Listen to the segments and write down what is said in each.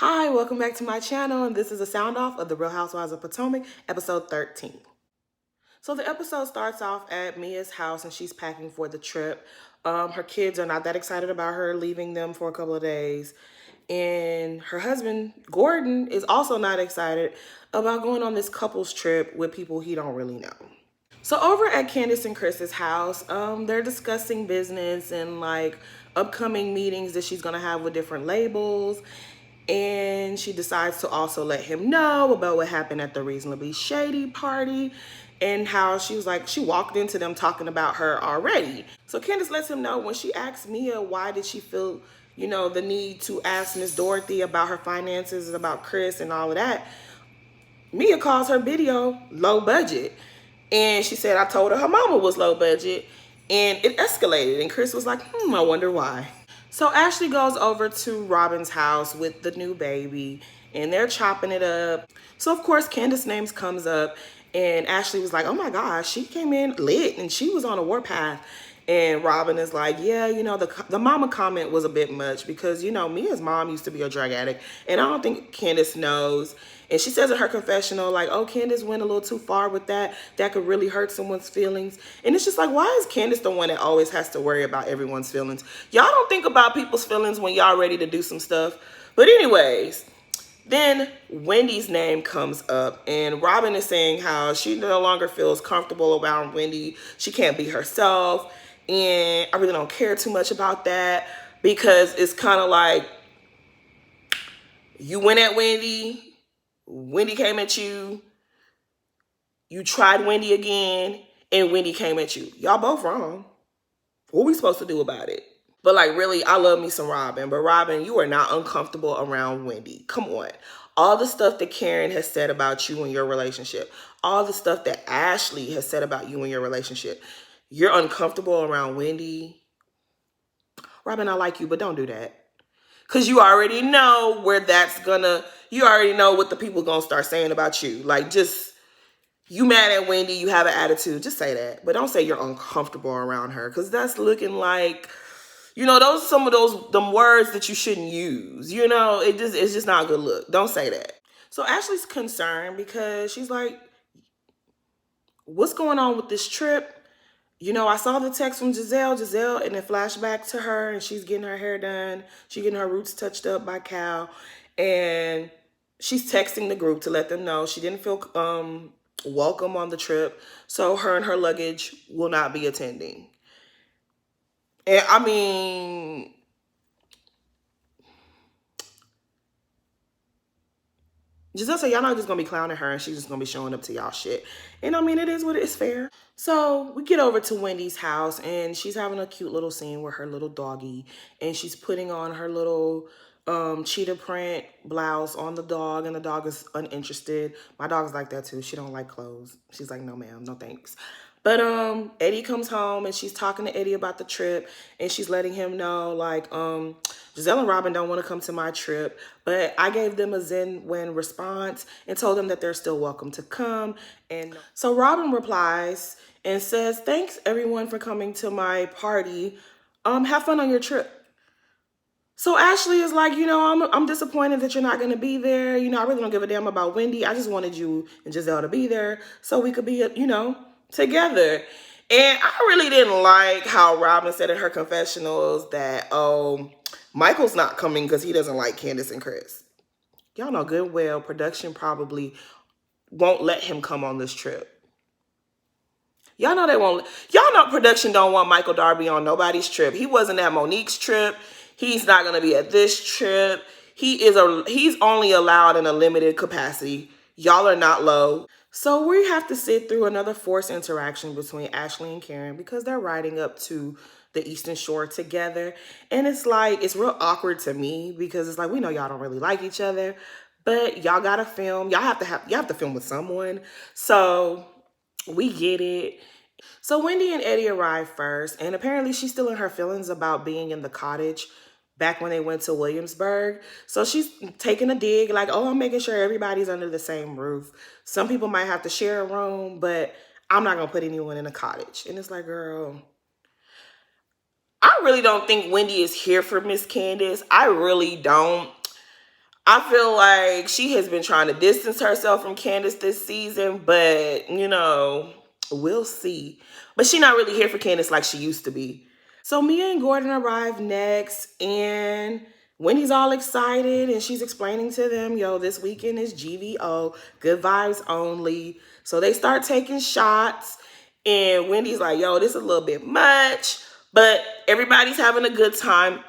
Hi, welcome back to my channel, and this is a sound off of the Real Housewives of Potomac, episode 13. So the episode starts off at Mia's house, and she's packing for the trip. Her kids are not that excited about her leaving them for a couple of days, and her husband, Gordon, is also not excited about going on this couples trip with people he don't really know. So over at Candace and Chris's house, they're discussing business and like upcoming meetings that she's gonna have with different labels. And she decides to also let him know about what happened at the Reasonably Shady party and how she was like, she walked into them talking about her already. So Candace lets him know when she asks Mia why did she feel, the need to ask Miss Dorothy about her finances and about Chris and all of that. Mia calls her video low budget. And she said, I told her mama was low budget. And it escalated. And Chris was like, I wonder why. So Ashley goes over to Robin's house with the new baby. And they're chopping it up. So, of course, Candace's name comes up. And Ashley was like, oh, my gosh, she came in lit. And she was on a warpath. And Robin is like, yeah, the mama comment was a bit much because, Mia's mom used to be a drug addict. And I don't think Candace knows. And she says in her confessional, like, oh, Candace went a little too far with that. That could really hurt someone's feelings. And it's just like, why is Candace the one that always has to worry about everyone's feelings? Y'all don't think about people's feelings when y'all ready to do some stuff. But anyways, then Wendy's name comes up, and Robin is saying how she no longer feels comfortable around Wendy. She can't be herself. And I really don't care too much about that because it's kind of like you went at Wendy, Wendy came at you, you tried Wendy again, and Wendy came at you. Y'all both wrong. What are we supposed to do about it? But like, really, I love me some Robin. But Robin, you are not uncomfortable around Wendy. Come on. All the stuff that Karen has said about you in your relationship, all the stuff that Ashley has said about you in your relationship, you're uncomfortable around Wendy. Robin, I like you, but don't do that. Because you already know where you already know what the people gonna start saying about you. Like, just, you mad at Wendy, you have an attitude, just say that. But don't say you're uncomfortable around her, because that's looking like, those some of them words that you shouldn't use. It's just not a good look. Don't say that. So Ashley's concerned because she's like, what's going on with this trip? I saw the text from Giselle, and it flashed back to her, and she's getting her hair done. She's getting her roots touched up by Cal, and she's texting the group to let them know she didn't feel welcome on the trip, so her and her luggage will not be attending. And I mean, Giselle said, y'all not just gonna be clowning her and she's just gonna be showing up to y'all shit. And I mean, it is what it is, fair. So we get over to Wendy's house and she's having a cute little scene with her little doggy, and she's putting on her little cheetah print blouse on the dog, and the dog is uninterested. My dog's like that too. She don't like clothes. She's like, no ma'am, no thanks. But Eddie comes home and she's talking to Eddie about the trip, and she's letting him know like Giselle and Robin don't want to come to my trip, but I gave them a Zen Win response and told them that they're still welcome to come. And so Robin replies and says, thanks everyone for coming to my party. Have fun on your trip. So Ashley is like, I'm disappointed that you're not going to be there. I really don't give a damn about Wendy. I just wanted you and Giselle to be there so we could be, together. And I really didn't like how Robin said in her confessionals that, oh, Michael's not coming because he doesn't like Candace and Chris. Y'all know good well production probably won't let him come on this trip. Y'all know they won't. Y'all know production don't want Michael Darby on nobody's trip. He wasn't at Monique's trip. He's not going to be at this trip. He's only allowed in a limited capacity. Y'all are not low. So we have to sit through another forced interaction between Ashley and Karen because they're riding up to the Eastern Shore together. And it's like, it's real awkward to me because it's like, we know y'all don't really like each other, but y'all got to film. Y'all have to film with someone. So we get it. So Wendy and Eddie arrive first, and apparently she's still in her feelings about being in the cottage back when they went to Williamsburg. So she's taking a dig like, oh, I'm making sure everybody's under the same roof. Some people might have to share a room, but I'm not going to put anyone in a cottage. And it's like, girl, I really don't think Wendy is here for Miss Candace. I really don't. I feel like she has been trying to distance herself from Candace this season, but we'll see. But she's not really here for Candace like she used to be. So Mia and Gordon arrive next, and Wendy's all excited, and she's explaining to them, yo, this weekend is GVO, good vibes only. So they start taking shots, and Wendy's like, yo, this is a little bit much, but everybody's having a good time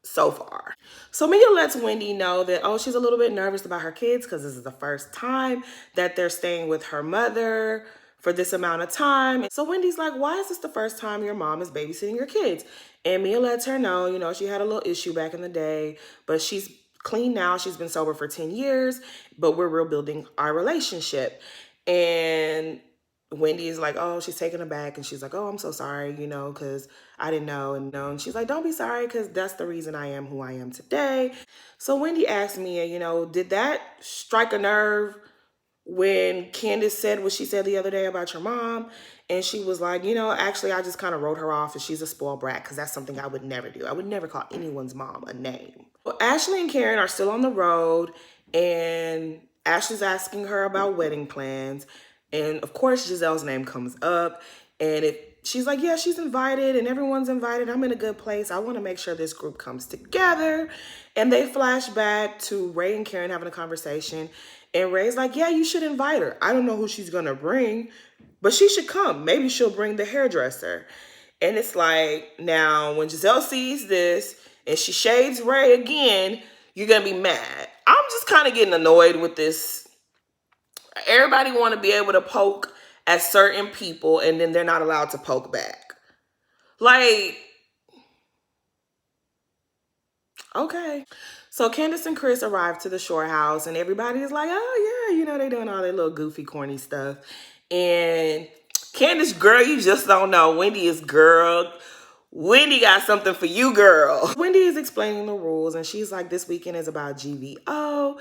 so far. So Mia lets Wendy know that, oh, she's a little bit nervous about her kids because this is the first time that they're staying with her mother for this amount of time. So Wendy's like, why is this the first time your mom is babysitting your kids? And Mia lets her know, she had a little issue back in the day, but she's clean now. She's been sober for 10 years, but we're rebuilding our relationship. And Wendy is like, oh, she's taken aback, and she's like, oh, I'm so sorry, because I didn't know. And she's like, don't be sorry, because that's the reason I am who I am today. So Wendy asked Mia, did that strike a nerve when Candace said what she said the other day about your mom? And she was like, actually, I just kind of wrote her off, and she's a spoiled brat, because that's something I would never do. I would never call anyone's mom a name. Well, Ashley and Karen are still on the road, and Ashley's asking her about wedding plans. And of course, Giselle's name comes up, and she's like, yeah, she's invited, and everyone's invited. I'm in a good place. I want to make sure this group comes together. And they flash back to Ray and Karen having a conversation. And Ray's like, yeah, you should invite her. I don't know who she's going to bring, but she should come. Maybe she'll bring the hairdresser. And it's like, now, when Giselle sees this and she shades Ray again, you're going to be mad. I'm just kind of getting annoyed with this. Everybody want to be able to poke at certain people, and then they're not allowed to poke back. Like, okay. So Candace and Chris arrived to the Shore House, and everybody is like, oh, yeah, they doing all their little goofy, corny stuff. And Candace, girl, you just don't know. Wendy is girl. Wendy got something for you, girl. Wendy is explaining the rules, and she's like, this weekend is about GVO.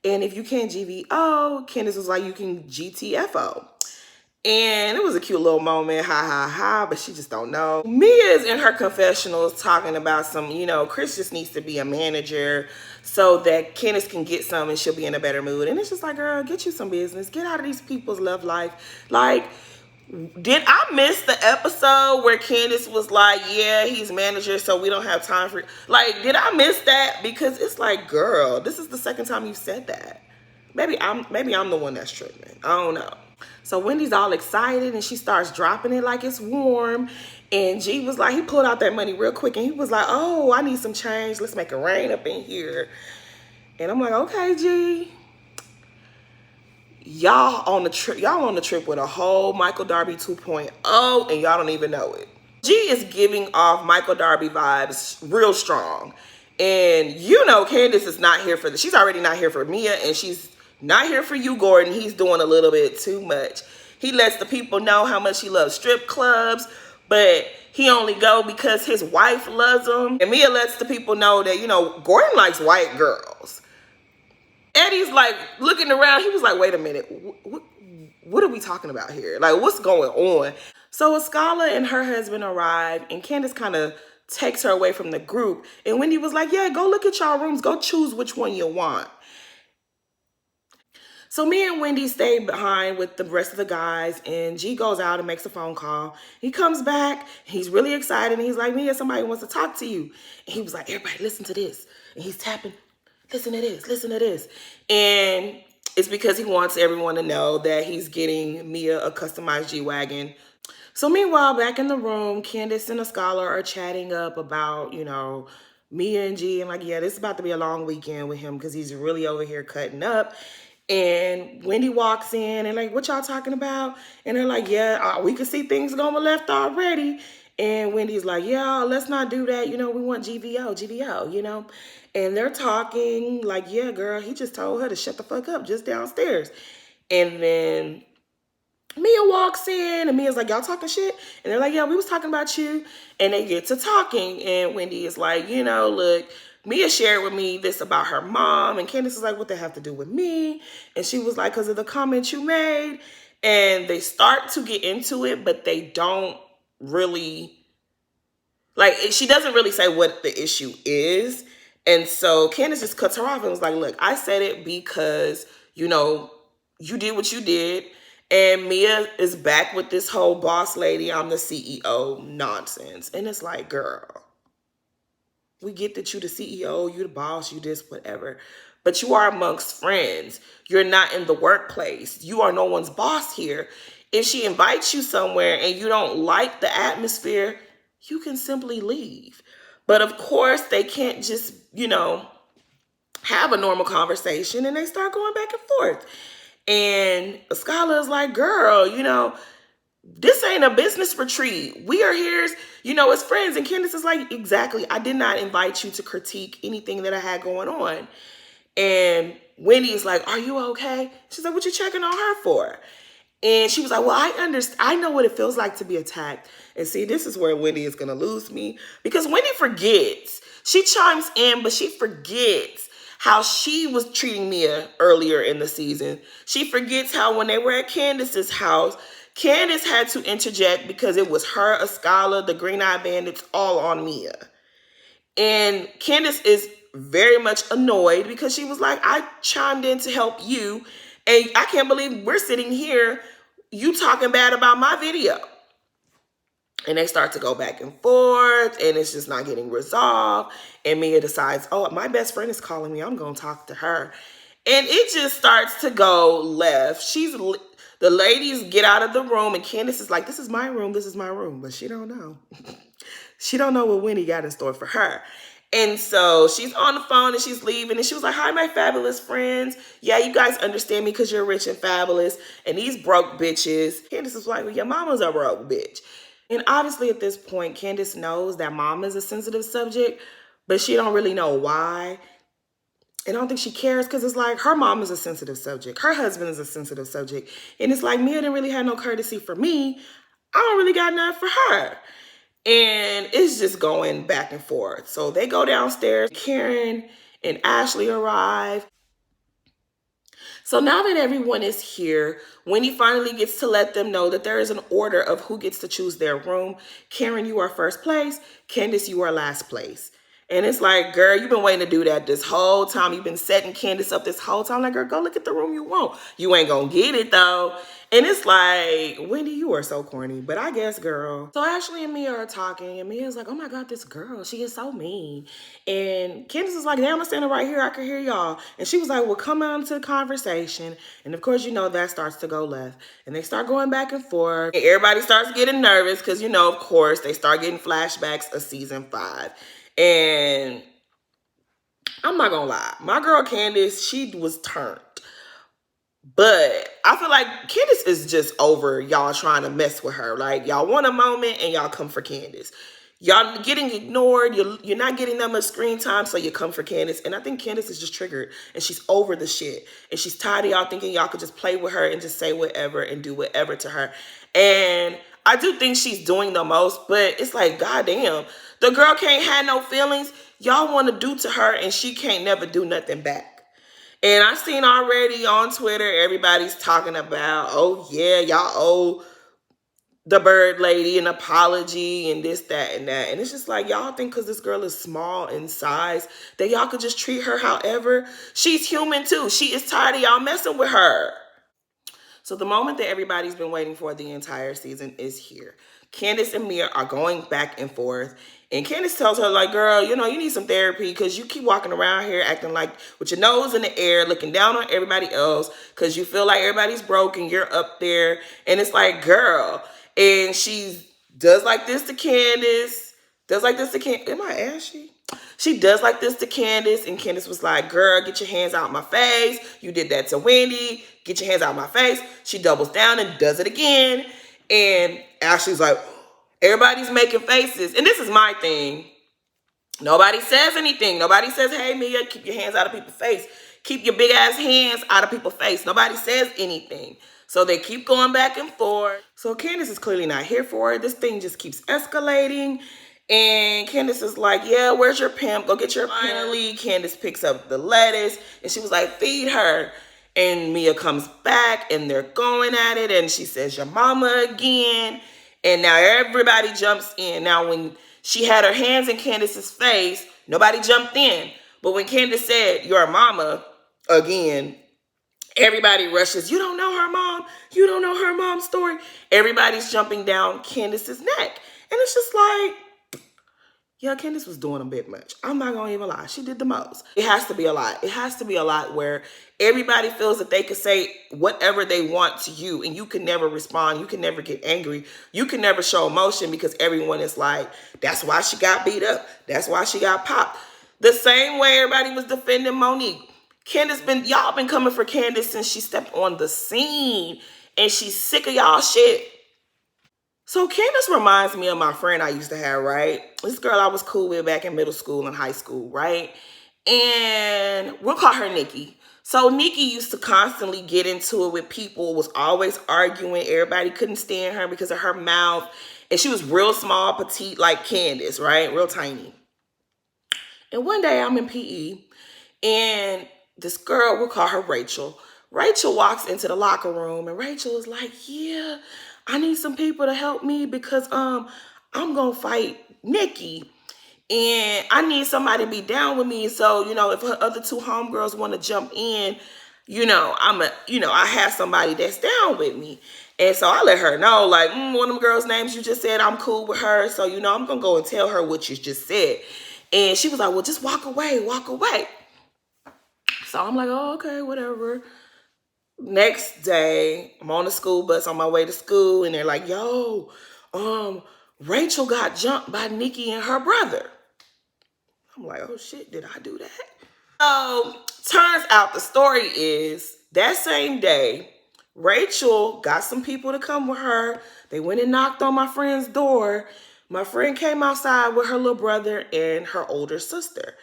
And if you can't GVO, Candace was like, you can GTFO. And it was a cute little moment, ha, ha, ha, but she just don't know. Mia's in her confessionals talking about some, Chris just needs to be a manager so that Candace can get some and she'll be in a better mood. And it's just like, girl, get you some business. Get out of these people's love life. Like, did I miss the episode where Candace was like, yeah, he's manager, so we don't have time for it? Like, did I miss that? Because it's like, girl, this is the second time you've said that. Maybe I'm the one that's tripping. I don't know. So Wendy's all excited, and she starts dropping it like it's warm. And G was like, he pulled out that money real quick, and he was like, oh, I need some change. Let's make it rain up in here. And I'm like, okay, G. Y'all on the trip with a whole Michael Darby 2.0, and y'all don't even know it. G is giving off Michael Darby vibes real strong. And Candace is not here for this. She's already not here for Mia, and she's not here for you, Gordon. He's doing a little bit too much. He lets the people know how much he loves strip clubs, but he only go because his wife loves him. And Mia lets the people know that, Gordon likes white girls. Eddie's like looking around. He was like, wait a minute. What are we talking about here? Like, what's going on? So Escala and her husband arrive, and Candace kind of takes her away from the group. And Wendy was like, yeah, go look at y'all rooms. Go choose which one you want. So me and Wendy stay behind with the rest of the guys, and G goes out and makes a phone call. He comes back. He's really excited, and he's like, Mia, somebody wants to talk to you. And he was like, everybody, listen to this. And he's tapping, listen to this, listen to this. And it's because he wants everyone to know that he's getting Mia a customized G-Wagon. So meanwhile, back in the room, Candace and Escala are chatting up about, Mia and G. And like, yeah, this is about to be a long weekend with him because he's really over here cutting up. And Wendy walks in and like, what y'all talking about? And they're like, yeah, we can see things going left already. And Wendy's like, yeah, let's not do that. We want GVO. And they're talking like, yeah, girl, he just told her to shut the fuck up just downstairs. And then Mia walks in, and Mia's like, y'all talking shit? And they're like, yeah, we was talking about you. And they get to talking, and Wendy is like, look, Mia shared with me this about her mom. And Candace is like, what they have to do with me? And she was like, because of the comment you made. And they start to get into it, but they don't really, like, she doesn't really say what the issue is. And so Candace just cuts her off and was like, look, I said it because, you know, you did what you did. And Mia is back with this whole boss lady, I'm the CEO nonsense. And it's like, girl, we get that you the CEO, you the boss, you this, whatever. But you are amongst friends. You're not in the workplace. You are no one's boss here. If she invites you somewhere and you don't like the atmosphere, you can simply leave. But of course, they can't just, have a normal conversation, and they start going back and forth. And Skylar is like, girl, this ain't a business retreat. We are here, as friends. And Candace is like, exactly. I did not invite you to critique anything that I had going on. And Wendy is like, are you okay? She's like, what you checking on her for? And she was like, well, I understand. I know what it feels like to be attacked. And see, this is where Wendy is going to lose me, because Wendy forgets. She chimes in, but she forgets how she was treating Mia earlier in the season. She forgets how when they were at Candace's house, Candace had to interject because it was her, Escala, the Green Eye Bandits, all on Mia. And Candace is very much annoyed because she was like, I chimed in to help you, and I can't believe we're sitting here, you talking bad about my video. And they start to go back and forth, and it's just not getting resolved. And Mia decides, oh, my best friend is calling me. I'm going to talk to her. And it just starts to go left. The ladies get out of the room, and Candace is like, this is my room. This is my room. But she don't know. She don't know what Winnie got in store for her. And so she's on the phone and she's leaving, and she was like, hi, my fabulous friends. Yeah, you guys understand me because you're rich and fabulous. And these broke bitches. Candace is like, well, your mama's a broke bitch. And obviously at this point, Candace knows that mom is a sensitive subject, but she don't really know why. And I don't think she cares, because it's like her mom is a sensitive subject. Her husband is a sensitive subject. And it's like, Mia didn't really have no courtesy for me. I don't really got nothing for her. And it's just going back and forth. So they go downstairs. Karen and Ashley arrive. So now that everyone is here, Winnie finally gets to let them know that there is an order of who gets to choose their room. Karen, you are first place. Candace, you are last place. And it's like, girl, you've been waiting to do that this whole time. You've been setting Candace up this whole time. Like, girl, go look at the room you want. You ain't gonna get it, though. And it's like, Wendy, you are so corny. But I guess, girl. So Ashley and Mia are talking. And Mia's like, oh, my God, this girl. She is so mean. And Candace is like, damn, I'm standing right here. I can hear y'all. And she was like, well, come on to the conversation. And, of course, that starts to go left. And they start going back and forth. And everybody starts getting nervous because, of course, they start getting flashbacks of season 5. And I'm not gonna lie, my girl Candace, she was turned. But I feel like Candace is just over y'all trying to mess with her. Like, y'all want a moment and y'all come for Candace. Y'all getting ignored. You're not getting that much screen time, so you come for Candace. And I think Candace is just triggered, and she's over the shit. And she's tired of y'all thinking y'all could just play with her and just say whatever and do whatever to her. And I do think she's doing the most, but it's like, goddamn, the girl can't have no feelings. Y'all want to do to her, and she can't never do nothing back. And I've seen already on Twitter, everybody's talking about, oh yeah, y'all owe the bird lady an apology and this, that, and that. And it's just like, y'all think because this girl is small in size that y'all could just treat her however? She's human too. She is tired of y'all messing with her. So the moment that everybody's been waiting for the entire season is here. Candace and Mia are going back and forth. And Candace tells her, like, girl, you need some therapy because you keep walking around here acting like with your nose in the air, looking down on everybody else because you feel like everybody's broken. You're up there. And it's like, girl. And she does like this to Candace. Am I ashy? She does like this to Candace, and Candace was like, girl, get your hands out my face. You did that to Wendy. Get your hands out my face. She doubles down and does it again. And Ashley's like, everybody's making faces. And this is my thing. Nobody says anything. Nobody says, hey, Mia, keep your hands out of people's face. Keep your big ass hands out of people's face. Nobody says anything. So they keep going back and forth. So Candace is clearly not here for it. This thing just keeps escalating. And Candace is like, yeah, where's your pimp? Go get your pimp. Finally, Candace picks up the lettuce, and she was like, feed her. And Mia comes back, and they're going at it, and she says, your mama again. And now everybody jumps in. Now, when she had her hands in Candace's face, nobody jumped in. But when Candace said, your mama, again, everybody rushes, you don't know her mom. You don't know her mom's story. Everybody's jumping down Candace's neck. And it's just like, yeah, Candace was doing a bit much. I'm not gonna even lie. She did the most. It has to be a lot. It has to be a lot where everybody feels that they could say whatever they want to you and you can never respond. You can never get angry. You can never show emotion because everyone is like, that's why she got beat up. That's why she got popped. The same way everybody was defending Monique. Y'all been coming for Candace since she stepped on the scene and she's sick of y'all shit. So Candace reminds me of my friend I used to have, right? This girl I was cool with back in middle school and high school, right? And we'll call her Nikki. So Nikki used to constantly get into it with people, was always arguing. Everybody couldn't stand her because of her mouth. And she was real small, petite, like Candace, right? Real tiny. And one day I'm in PE and this girl, we'll call her Rachel. Rachel walks into the locker room and Rachel is like, yeah, I need some people to help me because I'm gonna fight Nikki. And I need somebody to be down with me. So, if her other two homegirls want to jump in, I have somebody that's down with me. And so I let her know, like, one of them girls' names you just said, I'm cool with her. So, I'm going to go and tell her what you just said. And she was like, well, just walk away, walk away. So I'm like, oh, okay, whatever. Next day, I'm on the school bus on my way to school. And they're like, yo, Rachel got jumped by Nikki and her brother. I'm like, oh shit, did I do that? So turns out the story is that same day, Rachel got some people to come with her. They went and knocked on my friend's door. My friend came outside with her little brother and her older sister.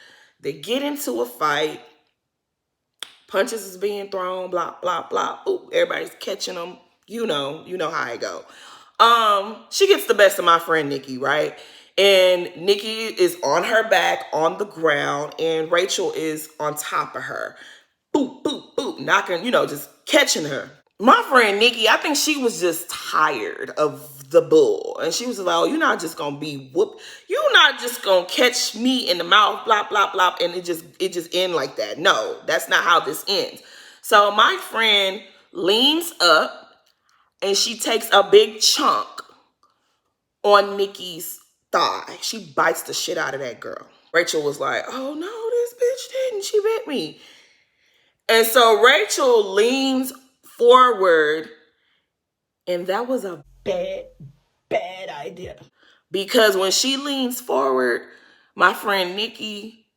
They get into a fight. Punches is being thrown, blah, blah, blah. Ooh, everybody's catching them. You know how it go. She gets the best of my friend Nikki, right? And Nikki is on her back on the ground and Rachel is on top of her. Boop, boop, boop, knocking, just catching her. My friend Nikki, I think she was just tired of the bull. And she was like, oh, you're not just going to be whooped. You're not just going to catch me in the mouth, blah, blah, blah. And it just end like that. No, that's not how this ends. So my friend leans up and she takes a big chunk on Nikki's thigh. She bites the shit out of that girl. Rachel was like, oh no, this bitch didn't. She bit me. And so Rachel leans forward, and that was a bad idea. Because when she leans forward, my friend Nikki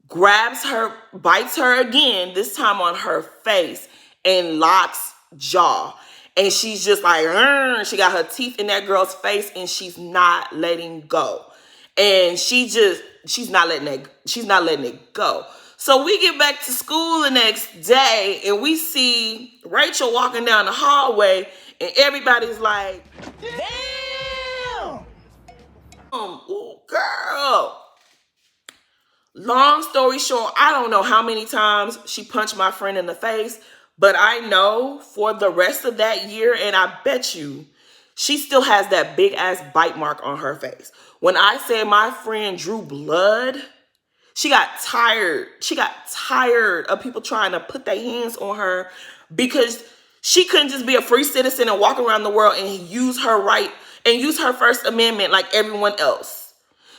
grabs her, bites her again, this time on her face, and locks jaw. And she's just like, she got her teeth in that girl's face and she's not letting go. And she's not letting it go. So we get back to school the next day and we see Rachel walking down the hallway and everybody's like, damn! Ooh, girl. Long story short, I don't know how many times she punched my friend in the face, but I know for the rest of that year, and I bet you, she still has that big ass bite mark on her face. When I say my friend drew blood, she got tired. She got tired of people trying to put their hands on her because she couldn't just be a free citizen and walk around the world and use her right and use her First Amendment like everyone else.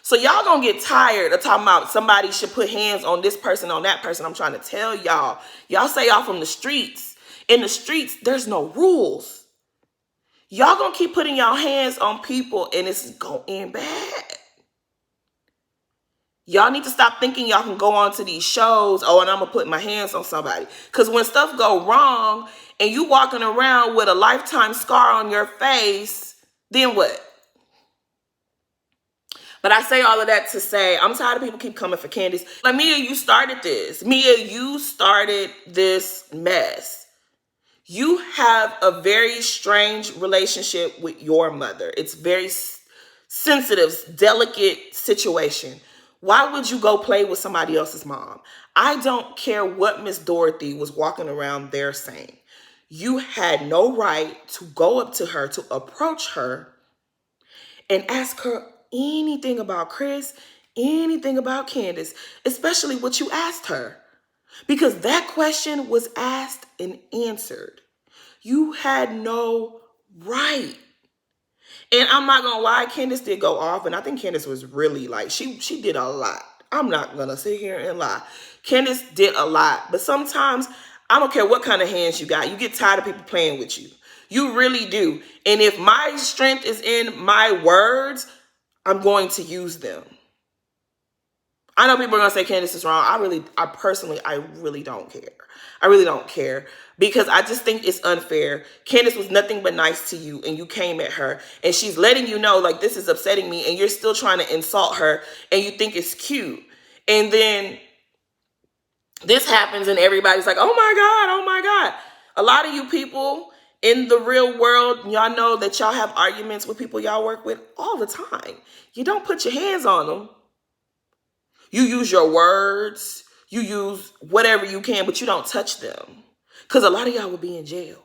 So y'all gonna get tired of talking about somebody should put hands on this person, on that person. I'm trying to tell y'all. Y'all say y'all from the streets. In the streets, there's no rules. Y'all gonna keep putting y'all hands on people and it's gonna end bad. Y'all need to stop thinking y'all can go on to these shows, oh, and I'm gonna put my hands on somebody. Because when stuff go wrong and you walking around with a lifetime scar on your face, then what? But I say all of that to say, I'm tired of people keep coming for Candace. Like, Mia, you started this. Mia, you started this mess. You have a very strange relationship with your mother. It's very sensitive, delicate situation. Why would you go play with somebody else's mom? I don't care what Miss Dorothy was walking around there saying. You had no right to go up to her, to approach her and ask her anything about Chris, anything about Candace, especially what you asked her. Because that question was asked and answered. You had no right. And I'm not gonna lie, Candace did go off, and I think Candace was really like she did a lot. I'm not gonna sit here and lie. Candace did a lot, but sometimes I don't care what kind of hands you got. You get tired of people playing with you. You really do. And if my strength is in my words, I'm going to use them. I know people are gonna say Candace is wrong. I really don't care. I really don't care because I just think it's unfair. Candace was nothing but nice to you, and you came at her, and she's letting you know like this is upsetting me, and you're still trying to insult her, and you think it's cute, and then this happens, and everybody's like, "Oh my god, oh my god!" A lot of you people in the real world, y'all know that y'all have arguments with people y'all work with all the time. You don't put your hands on them. You use your words, you use whatever you can, but you don't touch them. Because a lot of y'all will be in jail.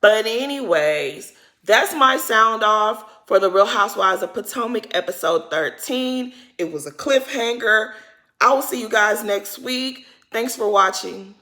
But anyways, that's my sound off for the Real Housewives of Potomac episode 13. It was a cliffhanger. I will see you guys next week. Thanks for watching.